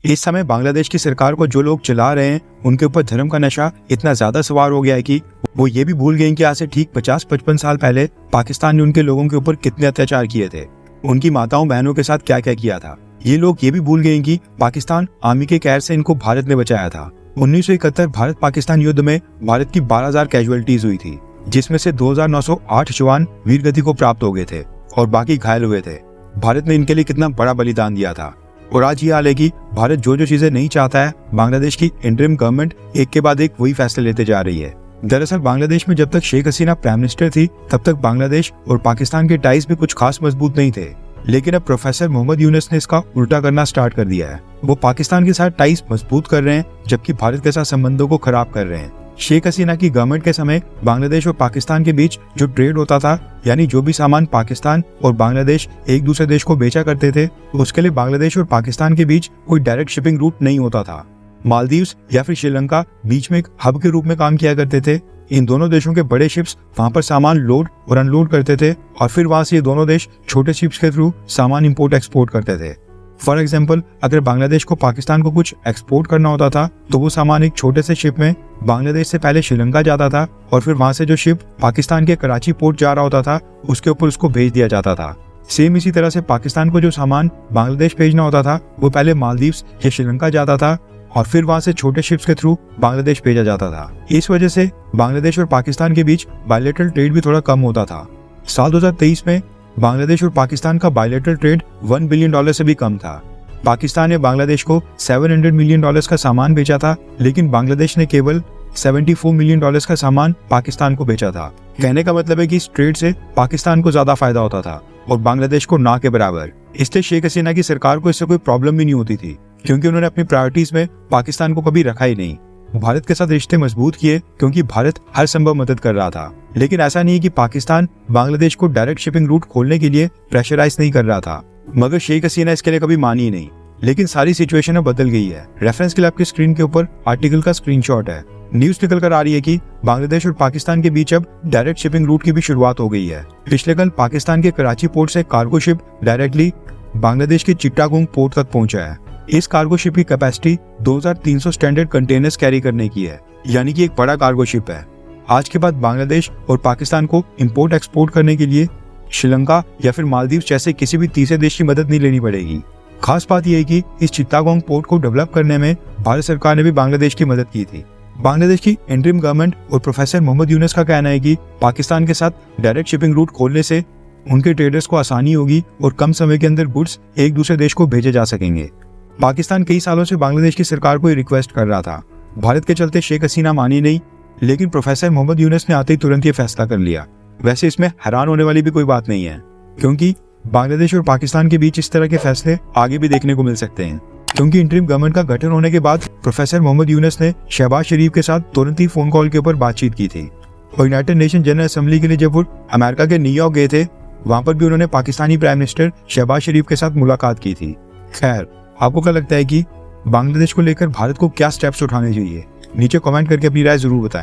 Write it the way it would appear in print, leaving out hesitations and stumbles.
इस समय बांग्लादेश की सरकार को जो लोग चला रहे हैं उनके ऊपर धर्म का नशा इतना ज्यादा सवार हो गया है कि वो ये भी भूल गए कि आज से ठीक 50-55 साल पहले पाकिस्तान ने उनके लोगों के ऊपर कितने अत्याचार किए थे, उनकी माताओं बहनों के साथ क्या क्या किया था। ये लोग ये भी भूल गए कि पाकिस्तान आर्मी के कहर से इनको भारत ने बचाया था। 1971 भारत पाकिस्तान युद्ध में भारत की 12,000 कैजुअलिटीज हुई थी, जिसमें से 2,908 जवान वीरगति को प्राप्त हो गए थे और बाकी घायल हुए थे। भारत ने इनके लिए कितना बड़ा बलिदान दिया था। और आज ये हाल है कि भारत जो जो चीजें नहीं चाहता है, बांग्लादेश की इंटरिम गवर्नमेंट एक के बाद एक वही फैसले लेते जा रही है। दरअसल बांग्लादेश में जब तक शेख हसीना प्राइम मिनिस्टर थी तब तक बांग्लादेश और पाकिस्तान के टाइज भी कुछ खास मजबूत नहीं थे, लेकिन अब प्रोफेसर मोहम्मद यूनुस ने इसका उल्टा करना स्टार्ट कर दिया है। वो पाकिस्तान के साथ टाइज मजबूत कर रहे हैं जबकि भारत के साथ संबंधों को खराब कर रहे हैं। शेख हसीना की गवर्नमेंट के समय बांग्लादेश और पाकिस्तान के बीच जो ट्रेड होता था, यानी जो भी सामान पाकिस्तान और बांग्लादेश एक दूसरे देश को बेचा करते थे, उसके लिए बांग्लादेश और पाकिस्तान के बीच कोई डायरेक्ट शिपिंग रूट नहीं होता था। मालदीव्स या फिर श्रीलंका बीच में एक हब के रूप में काम किया करते थे। इन दोनों देशों के बड़े शिप्स वहां पर सामान लोड और अनलोड करते थे और फिर वहां से ये दोनों देश छोटे शिप्स के थ्रू सामान इंपोर्ट एक्सपोर्ट करते थे। फॉर एग्जाम्पल, अगर बांग्लादेश को पाकिस्तान को कुछ एक्सपोर्ट करना होता था तो वो सामान एक छोटे से शिप में बांग्लादेश से पहले श्रीलंका जाता था और फिर वहां से जो शिप पाकिस्तान के कराची पोर्ट जा रहा होता था उसके ऊपर उसको भेज दिया जाता था। सेम इसी तरह से पाकिस्तान को जो सामान बांग्लादेश भेजना होता था वो पहले मालदीव्स या श्रीलंका जाता था और फिर वहां से छोटे शिप्स के थ्रू बांग्लादेश भेजा जाता था। इस वजह से बांग्लादेश और पाकिस्तान के बीच बायलैटरल ट्रेड भी थोड़ा कम होता था। साल 2023 में बांग्लादेश और पाकिस्तान का बायलैटरल ट्रेड $1 बिलियन से भी कम था। पाकिस्तान ने बांग्लादेश को $700 मिलियन का सामान बेचा था, लेकिन बांग्लादेश ने केवल $74 मिलियन का सामान पाकिस्तान को बेचा था। कहने का मतलब है कि इस ट्रेड से पाकिस्तान को ज्यादा फायदा होता था और बांग्लादेश को ना के बराबर। इसलिए शेख हसीना की सरकार को इससे कोई प्रॉब्लम भी नहीं होती थी, क्योंकि उन्होंने अपनी प्रायोरिटीज में पाकिस्तान को कभी रखा ही नहीं। भारत के साथ रिश्ते मजबूत किए क्योंकि भारत हर संभव मदद कर रहा था। लेकिन ऐसा नहीं है कि पाकिस्तान बांग्लादेश को डायरेक्ट शिपिंग रूट खोलने के लिए प्रेशराइज नहीं कर रहा था, मगर शेख हसीना इसके लिए कभी मानी ही नहीं। लेकिन सारी सिचुएशन अब बदल गई है। रेफरेंस के लिए आपकी स्क्रीन के ऊपर आर्टिकल का स्क्रीनशॉट है। न्यूज निकल कर आ रही है कि बांग्लादेश और पाकिस्तान के बीच अब डायरेक्ट शिपिंग रूट की भी शुरुआत हो गई है। पिछले कल पाकिस्तान के कराची पोर्ट से कार्गो शिप डायरेक्टली बांग्लादेश के चिट्टागोंग पोर्ट तक पहुंचा है। इस कार्गो शिप की कैपेसिटी 2300 स्टैंडर्ड कंटेनर्स कैरी करने की है, यानी कि एक बड़ा कार्गो शिप है। आज के बाद बांग्लादेश और पाकिस्तान को इंपोर्ट एक्सपोर्ट करने के लिए श्रीलंका या फिर मालदीव्स जैसे किसी भी तीसरे देश की मदद नहीं लेनी पड़ेगी। खास बात यह है कि इस चिट्टागोंग पोर्ट को डेवलप करने में भारत सरकार ने भी बांग्लादेश की मदद की थी। बांग्लादेश की इंटरिम गवर्नमेंट और प्रोफेसर मोहम्मद यूनुस का कहना है कि पाकिस्तान के साथ डायरेक्ट शिपिंग रूट खोलने से उनके ट्रेडर्स को आसानी होगी और कम समय के अंदर गुड्स एक दूसरे देश को भेजे जा सकेंगे। पाकिस्तान कई सालों से बांग्लादेश की सरकार को रिक्वेस्ट कर रहा था। भारत के चलते शेख हसीना मानी नहीं, लेकिन प्रोफेसर मोहम्मद यूनुस ने आते ही तुरंत ये फैसला कर लिया। वैसे इसमें हैरान होने वाली भी कोई बात नहीं है, क्योंकि बांग्लादेश और पाकिस्तान के बीच इस तरह के फैसले आगे भी देखने को मिल सकते हैं। क्योंकि इंटरिम गवर्नमेंट का गठन होने के बाद प्रोफेसर मोहम्मद यूनुस ने शहबाज शरीफ के साथ तुरंत ही फोन कॉल के ऊपर बातचीत की थी और यूनाइटेड नेशन जनरल असेंबली के लिए जब वो अमेरिका के न्यूयॉर्क गए थे, वहां पर भी उन्होंने पाकिस्तानी प्राइम मिनिस्टर शहबाज शरीफ के साथ मुलाकात की थी। खैर, आपको क्या लगता है कि बांग्लादेश को लेकर भारत को क्या स्टेप्स उठाने चाहिए? नीचे कमेंट करके अपनी राय जरूर बताएं।